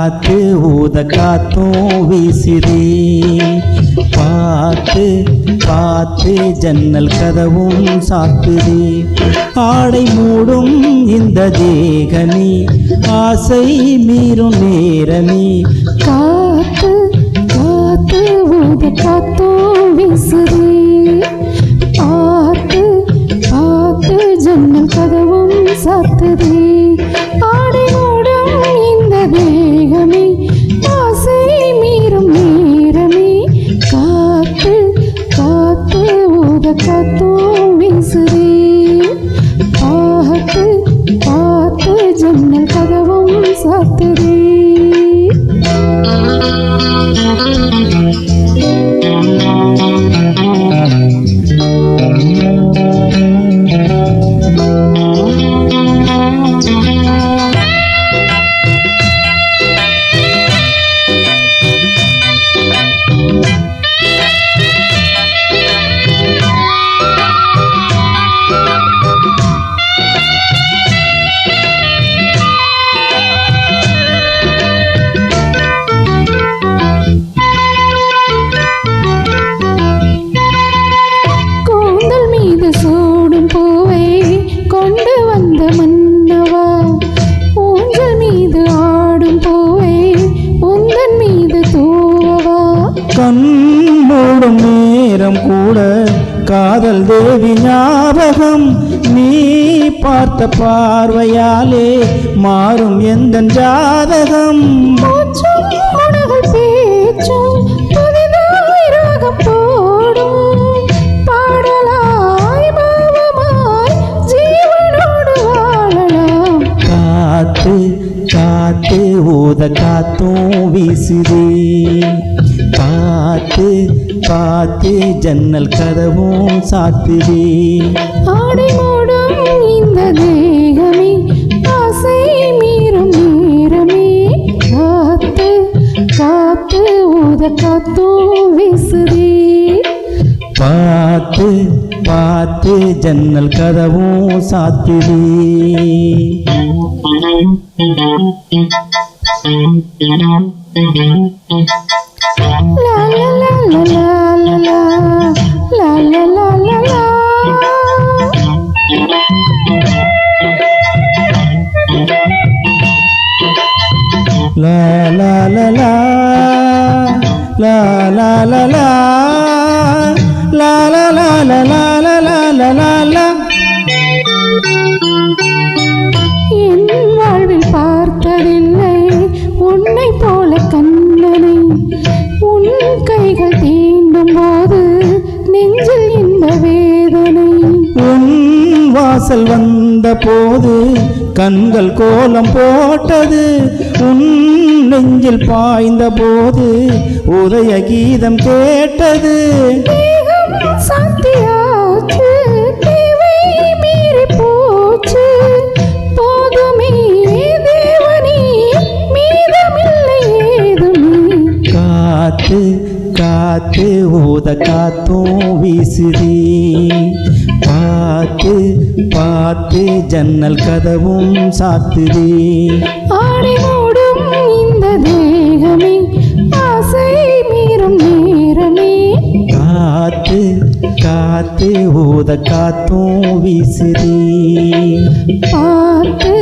காத்து ஊத காத்தும் வீசுதே. பார்த்து பார்த்து ஜன்னல் கதவும் சாத்துதே. ஆடை மூடும் இந்த தேகமே ஆசை மீறும் நேரமே. காத்து காத்து ஊத காத்தும் வீசுதே. பார்த்து பார்த்து ஜன்னல் கதவும் சாத்துதே. ஆடை மூடும் இந்த தேகமே ஆசை மீறும் நேரமே. காத்து காத்து ஊத காத்தும் வீசுதே. பார்த்து பார்த்து ஜன்னல் கதவும் சாத்துதே. சூடும் பூவை கொண்டு வந்த மன்னவா, ஊஞ்சல் மீது ஆடும் பூவை உந்தன் மீது தூவவா. கண் மூடும் நேரம் கூட காதல் தேவி ஞாபகம். நீ பார்த்த பார்வையாலே மாறும் எந்த ஜாதகம். மூச்சும் உணகள் பேச்சும் புதிதாய் ராகம் போடும். பாடலாய் பாவமாய் ஜீவனோடு வாழலாம். காத்து காத்து ஊத காத்தும் வீசுதே. பார்த்து பார்த்து ஜன்னல் கதவும் சாத்துதே. ஆடை மூடும் இந்த தேகமே ஆசை மீறும் நேரமே. காத்து காத்து ஊத காத்தும் வீசுதே. பார்த்து பார்த்து ஜன்னல் கதவும் சாத்துதே. லா லா லா லா லா லா லா லா லா லா லா. லா லா லா லா லா லா லா லா லா லா லா லா லா லா லா லா. என் வாழ்வில் பார்த்ததில்லை உன்னை போல கண்ணனை. உன் கைகள் தீண்டும் போது நெஞ்சில் இன்ப வேதனை. உன் வாசல் வந்த போது கண்கள் கோலம் போட்டது. உன் நெஞ்சில் பாய்ந்த போது உதய கீதம் கேட்டது. சாத்தியாச்சு தேவை மீறி போச்சு. போதுமே தேவனே மீதமில்லை ஏதுமே. காத்து காத்து ஊத காத்தும் வீசுதே. பார்த்து பார்த்து ஜன்னல் கதவும் சாத்துதே. ஆடை மூடும் இந்த தேகமே ஆசை மீறும் நேரமே. காத்து காத்து ஊத காத்தும் வீசுதே. பார்த்து